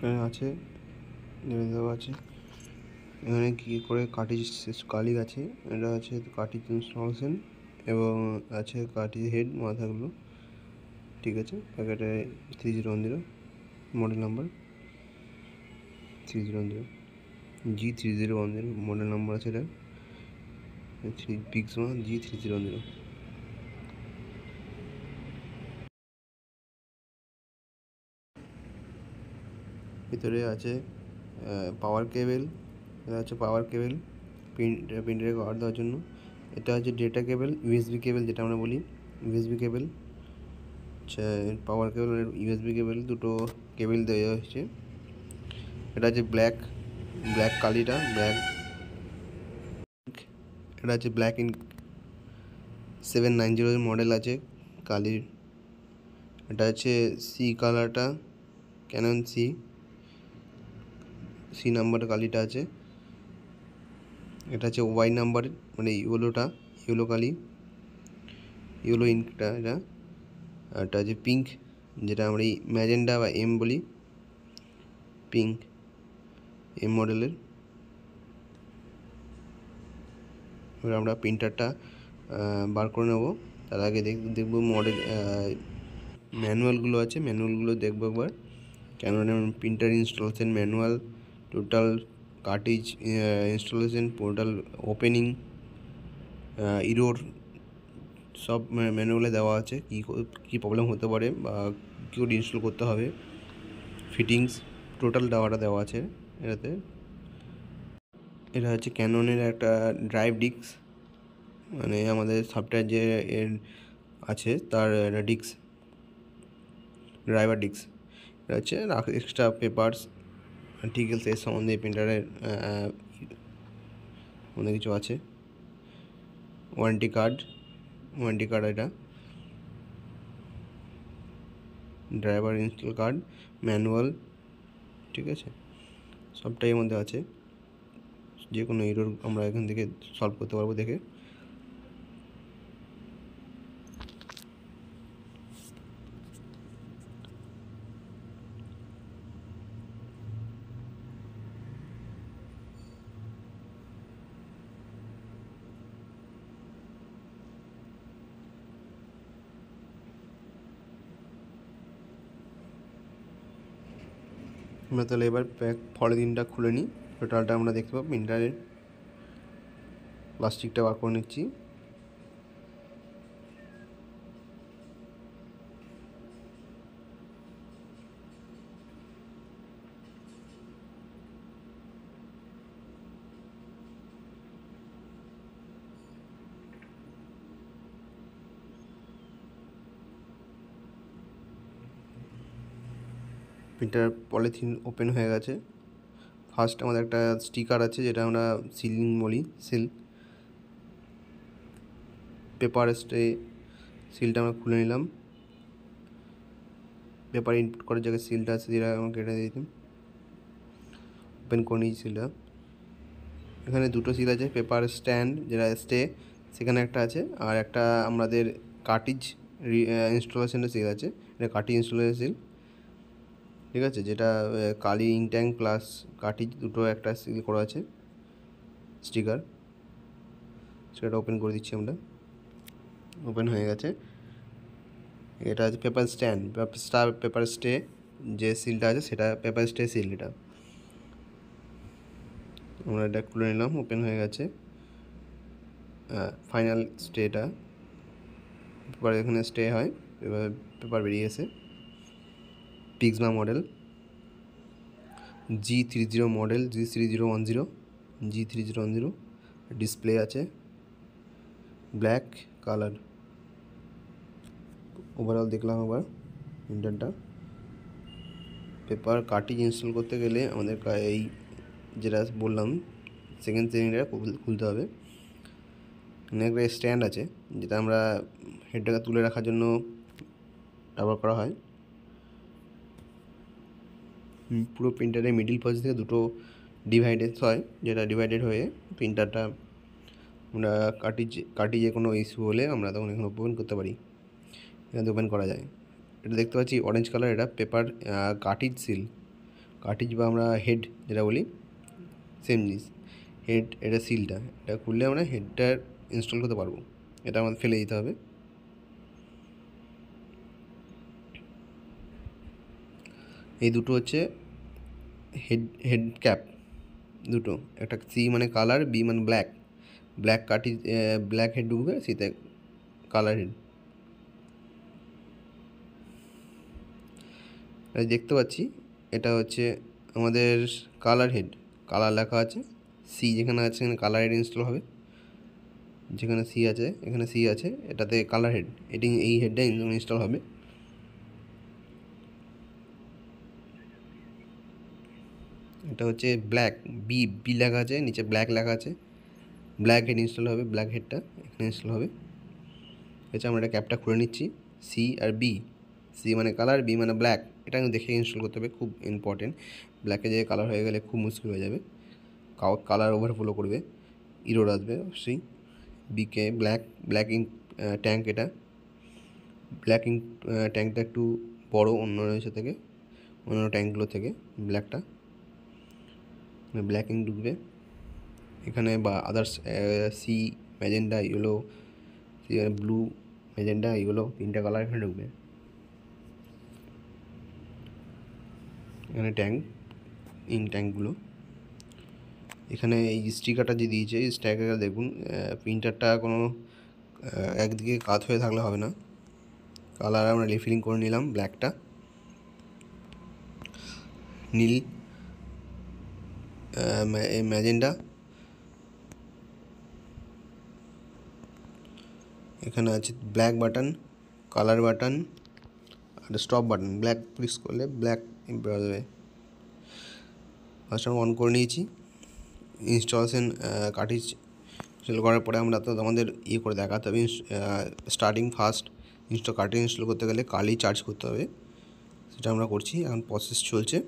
এখানে আছে নেমে দেওয়া আছে। এখানে কী করে কার্টিজ কালি আছে, এটা আছে কার্টিজ ইনস্টলেশন এবং আছে কার্টিজ হেড মাথাগুলো। ঠিক আছে, প্যাকেটে 3010 model number 3010 G3010 model number আছে। এটা পিক্সমা G3010। ভিতরে আছে পাওয়ার কেবেল। এটা হচ্ছে পাওয়ার কেবেল প্রিন্টারে কভার দেওয়ার জন্য। এটা হচ্ছে ডেটা কেবেল, ইউএসবি কেবেল যেটা আমরা বলি, ইউএসবি কেবেল। আচ্ছা, পাওয়ার কেবেল আর ইউএসবি কেবেল দুটো কেবেল দেওয়া হয়েছে। এটা হচ্ছে ব্ল্যাক কালিটা ব্ল্যাক। এটা হচ্ছে ব্ল্যাক ইন 790 মডেল আছে কালির। এটা হচ্ছে সি কালারটা, ক্যানন সি নাম্বার কালিটা আছে। এটা হচ্ছে ওয়াই নাম্বার, মানে ইয়েলো কালি, ইয়েলো ইঙ্কটা এটা। এটা হচ্ছে পিঙ্ক, যেটা আমরা এই ম্যাজেন্ডা বা এম বলি, পিঙ্ক এম মডেলের। এবার আমরা প্রিন্টারটা বার করে নেব। তার আগে দেখব মডেল ম্যানুয়ালগুলো আছে, ম্যানুয়ালগুলো দেখবো একবার। ক্যাননের printer installation manual, total cartridge installation, portal opening, error, সব ম্যানুয়ালে দেওয়া আছে। কী প্রবলেম হতে পারে বা কী করে ইনস্টল করতে হবে, ফিটিংস, টোটাল দেওয়া আছে এটাতে। এটা হচ্ছে ক্যাননের একটা ড্রাইভ ডিস্ক, মানে আমাদের সফটওয়্যার যে আছে তার ডিস্ক, ড্রাইভার ডিস্ক। এটা হচ্ছে এক্সট্রা পেপারস আর্টিকেলস এর সম্বন্ধে প্রিন্টারের অনেক কিছু আছে। ওয়ারেন্টি কার্ড এটা, ড্রাইভার ইনস্টল কার্ড, ম্যানুয়াল। ঠিক আছে, সবটাই এর মধ্যে আছে। যে কোনো এরর আমরা এখান থেকে সলভ করতে পারবো দেখে। আমরা তাহলে এবার পলিথিনটা খুলে নিই। টোটালটা আমরা দেখতে পাবো, প্রিন্টারের প্লাস্টিকটা বার করে নিচ্ছি। প্রিন্টার পলিথিন ওপেন হয়ে গেছে। ফার্স্ট আমাদের একটা স্টিকার আছে, যেটা আমরা সিলিং বলি, পেপার সিলটা আমরা খুলে নিলাম। পেপার ইনপুট করার জায়গায় সিলটা আছে, যেটা আমরা কেটে দিতাম। ওপেন করে নিয়েছি সিলটা। এখানে দুটো সিল আছে, পেপার স্ট্যান্ড যেটা সেখানে একটা আছে, আর একটা আমাদের কার্টিজ ইনস্টলেশনের সিল আছে। এটা কার্টিজ ইনস্টলেশনের সিল। ঠিক আছে, যেটা কালি ইঙ্ক ট্যাঙ্ক প্লাস কার্টিজ দুটো একটা সিল করা আছে স্টিকার। সেটা ওপেন করে দিচ্ছি আমরা। ওপেন হয়ে গেছে। এটা আছে পেপার স্ট্যান্ড, পেপার স্টে যে সিলটা আছে সেটা পেপার স্টে সিল। এটা আমরা এটা খুলে নিলাম, ওপেন হয়ে গেছে। ফাইনাল স্টেটা, পেপার এখানে স্টে হয়, পেপার বেরিয়ে এসে। Pixma model G30 model, G3010 display আছে ব্ল্যাক কালার। ওভারঅল দেখলাম আবার প্রিন্টারটা। পেপার কার্টিজ ইনস্টল করতে গেলে আমাদের এই যেটা বললাম সেকেন্ড সিলিন্ডার খুলতে হবে। একটা স্ট্যান্ড আছে, যেটা আমরা হেডটাকে তুলে রাখার জন্য ব্যবহার করা হয়। পুরো প্রিন্টারের মিডিল পয়েন্ট থেকে দুটো ডিভাইডেড হয়, যেটা ডিভাইডেড হয়ে প্রিন্টারটা আমরা কার্টিজে কোনো ইস্যু হলে আমরা তখন এখানে ওপেন করতে পারি। এখানে ওপেন করা যায়। এটা দেখতে পাচ্ছি অরেঞ্জ কালার, এটা পেপার কার্টিজ কার্টিজ বা আমরা হেড যেটা বলি সেম জিনিস। হেড এটা সিলটা, এটা খুললে আমরা হেডটা ইনস্টল করতে পারবো। এটা আমাদের ফেলে দিতে হবে। এই দুটো হচ্ছে হেড হেড ক্যাপ দুটো, একটা সি মানে কালার, বি মানে black. Black cartridge black head ঢুকবে, সিতে কালার হেড। দেখতে পাচ্ছি এটা হচ্ছে আমাদের কালার হেড, কালার লেখা আছে। সি যেখানে আছে সেখানে কালার হেড ইনস্টল হবে, যেখানে সি আছে এখানে সি আছে, এটাতে কালার হেড, এই হেডটা ইনস্টল হবে। এটা হচ্ছে ব্ল্যাক, বি বি লেখা আছে, নিচে ব্ল্যাক লেখা আছে, ব্ল্যাক হেড ইনস্টল হবে, ব্ল্যাক হেডটা এখানে ইনস্টল হবে। আচ্ছা, আমরা এটা ক্যাপটা খুলে নিচ্ছি। সি আর বি, সি মানে কালার, বি মানে ব্ল্যাক, এটা দেখে ইনস্টল করতে হবে, খুব ইম্পর্টেন্ট। ব্ল্যাকে যে কালার হয়ে গেলে খুব মুশকিল হয়ে যাবে, কালার ওভারফ্লো করবে, ইরোর আসবে অবশ্যই। বিকে ব্ল্যাক, ব্ল্যাক ইঙ্ক ট্যাঙ্ক, এটা ব্ল্যাক ইঙ্ক ট্যাঙ্কটা একটু বড়ো অন্য থেকে, অন্য ট্যাঙ্কগুলো থেকে ব্ল্যাকটা, ব্ল্যাক ইঙ্ক ঢুকবে এখানে, বা others C, magenta, yellow, blue, magenta, এগুলো তিনটা কালার এখানে ঢুকবে। এখানে ট্যাঙ্ক, ইঙ্ক ট্যাঙ্কগুলো এখানে। এই স্টিকারটা যে দিয়েছে, এই স্টিকারটা দেখুন, প্রিন্টারটা কোনো একদিকে কাত হয়ে থাকলে হবে না। কালার আমরা রিফিলিং করে নিলাম, ব্ল্যাকটা, নীল, ম্যাজেন্ডা, এখানে আছে ব্ল্যাক বাটন, কালার বাটন আর স্টপ বাটন। ব্ল্যাক প্রেস করলে ব্ল্যাক বেরোবে। ফার্স্ট আমরা অন করে নিয়েছি। ইনস্টলেশন কার্টিজ ইনস্টল করার পরে আমরা তো আমাদের করে দেখাতে হবে, স্টার্টিং ফার্স্ট কার্টিজ ইনস্টল করতে গেলে কালি চার্জ করতে হবে, সেটা আমরা করছি। এখন প্রসেস চলছে,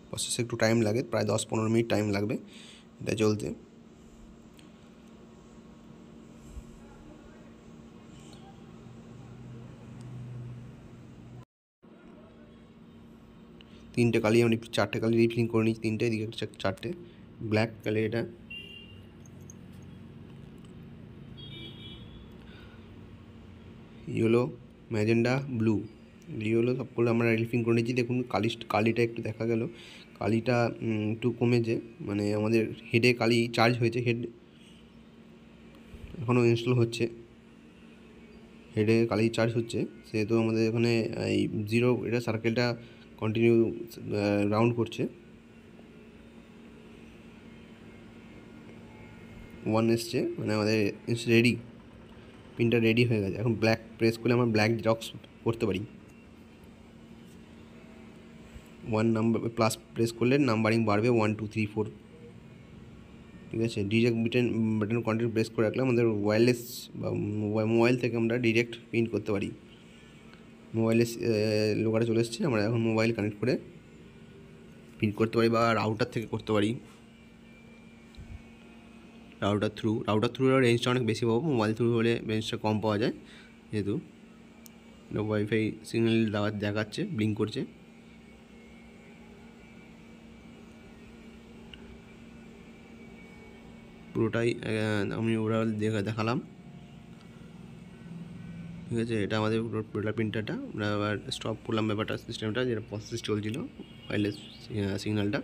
প্রসেসে একটু টাইম লাগে, প্রায় 10-15 মিনিট টাইম লাগবে এটা চলতে। তিনটে কালি আমি 4টে কালি রিফিলিং করে নিচ্ছি, তিনটে, এদিকে 4টে ব্ল্যাক কালার, এটা ইয়েলো, ম্যাজেন্ডা, ব্লু, ইয়েলো সবগুলো আমরা রিফিলিং করে নিচ্ছি। দেখুন কালিটা একটু দেখা গেল, কালিটা একটু কমেছে, মানে আমাদের হেডে কালি চার্জ হয়েছে, হেড এখনও ইনস্টল হচ্ছে, হেডে কালি চার্জ হচ্ছে, সেহেতু আমাদের এখানে এই 0, এটা সার্কেলটা কন্টিনিউ রাউন্ড করছে। 1 এসছে, মানে আমাদের রেডি, প্রিন্টার রেডি হয়ে গেছে। এখন ব্ল্যাক প্রেস করলে আমরা ব্ল্যাক জেরক্স করতে পারি। 1 নাম্বার প্লাস প্রেস করলে নাম্বারিং বাড়বে, 1 2 3 4, ঠিক আছে। ডিরেক্ট বাটন কন্টিনিউ প্রেস করে রাখলে আমাদের ওয়্যারলেস বা মোবাইল থেকে আমরা ডিরেক্ট প্রিন্ট করতে পারি। মোবাইলে লোকারে চলে এসেছে, আমরা এখন মোবাইল কানেক্ট করে প্রিন্ট করতে পারি, বা রাউটার থেকে করতে পারি। রাউটার থ্রু রেঞ্জটা অনেক বেশি পাবো, মোবাইল থ্রু হলে রেঞ্জটা কম পাওয়া যায়, যেহেতু ওয়াইফাই সিগন্যাল দেখাচ্ছে, ব্লিঙ্ক করছে। পুরোটাই আমি ওভারঅল দেখালাম, ঠিক আছে। এটা আমাদের পুরোটা প্রিন্টারটা। আমরা আবার স্টপ করলাম ব্যাপারটা, সিস্টেমটা যেটা প্রসেস চলছিল, ওয়্যারলেস সিগন্যালটা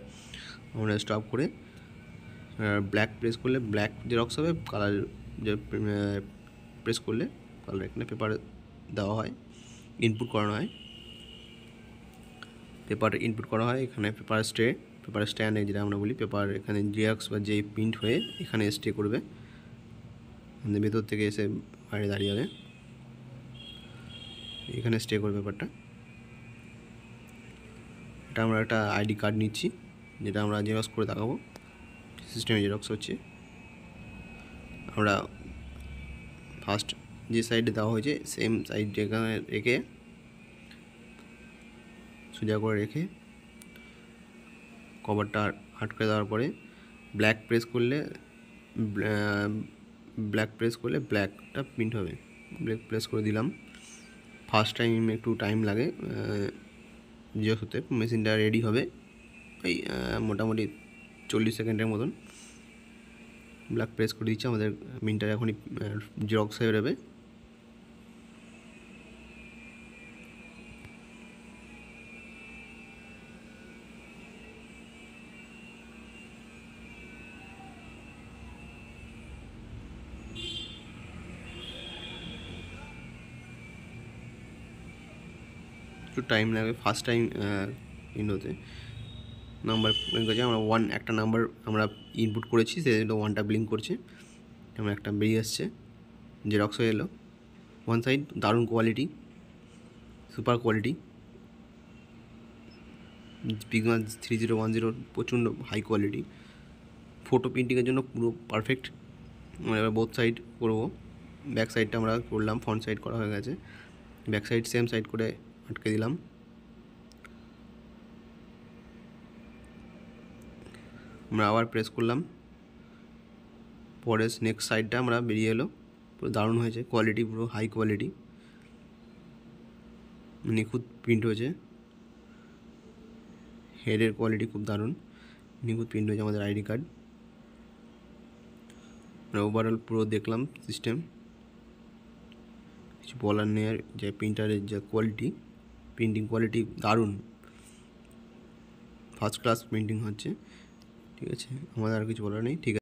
আমরা স্টপ করে ব্ল্যাক প্রেস করলে ব্ল্যাক জেরক্স হবে, কালার যে প্রেস করলে কালার, এখানে পেপার দেওয়া হয়, ইনপুট করানো হয়, পেপার ইনপুট করা হয়। এখানে পেপার স্ট্যান্ড, যেটা আমরা বলি পেপার, এখানে জেরক্স বা যে প্রিন্ট হয়ে এখানে স্টে করবে, আমাদের ভেতর থেকে এসে বাইরে দাঁড়িয়ে যাবে, এখানে স্টে করবে পেপারটা। এটা আমরা একটা আইডি কার্ড নিচ্ছি, যেটা আমরা জেরক্স করে দেখাবো, সিস্টেমে জেরক্স হচ্ছে। আমরা ফার্স্ট যে সাইডে দেওয়া হয়েছে সেম সাইড এখানে রেখে, সোজা করে রেখে কভারটা আটকে দেওয়ার পরে ব্ল্যাক প্রেস করলে ব্ল্যাকটা প্রিন্ট হবে। ব্ল্যাক প্রেস করে দিলাম। ফার্স্ট টাইম একটু টাইম লাগে জেরক্স হতে, মেশিনটা রেডি হবে এই মোটামুটি 40 সেকেন্ডের মতন ব্ল্যাক প্রেস করে দিচ্ছি। আমাদের প্রিন্টার এখনই জেরক্স হয়ে বেরোবে। একটু টাইম লাগবে ফার্স্ট টাইম প্রিন্ট হতে। নাম্বার কাছে আমরা একটা নাম্বার আমরা ইনপুট করেছি, সেটা 1টা ব্লিঙ্ক করছে, আমরা একটা বেরিয়ে আসছে, জেরক্স হয়ে এলো। ওয়ান সাইড দারুণ কোয়ালিটি, সুপার কোয়ালিটি, পিগমা 3010 প্রচণ্ড হাই কোয়ালিটি, ফটো প্রিন্টিংয়ের জন্য পুরো পারফেক্ট। আমরা এবার বোথ সাইড করবো। ব্যাক সাইডটা আমরা করলাম, ফ্রন্ট সাইড করা হয়ে গেছে, ব্যাক সাইড সেম সাইড করে আটকে দিলাম। আমরা আবার প্রেস করলাম, পরে নেক্সট সাইডটা আমরা বেরিয়ে এলো। পুরো দারুণ হয়েছে, কোয়ালিটি পুরো হাই কোয়ালিটি, নিখুঁত প্রিন্ট হয়েছে। হেডের কোয়ালিটি খুব দারুণ, নিখুঁত প্রিন্ট হয়েছে আমাদের আইডি কার্ড। আমরা ওভারঅল পুরো দেখলাম সিস্টেম, কিছু বলার নেই। আর যে প্রিন্টারের যে কোয়ালিটি, প্রিন্টিং কোয়ালিটি দারুণ, ফার্স্ট ক্লাস প্রিন্টিং হচ্ছে। ঠিক আছে, আমাদের আর কিছু বলার নেই। ঠিক আছে।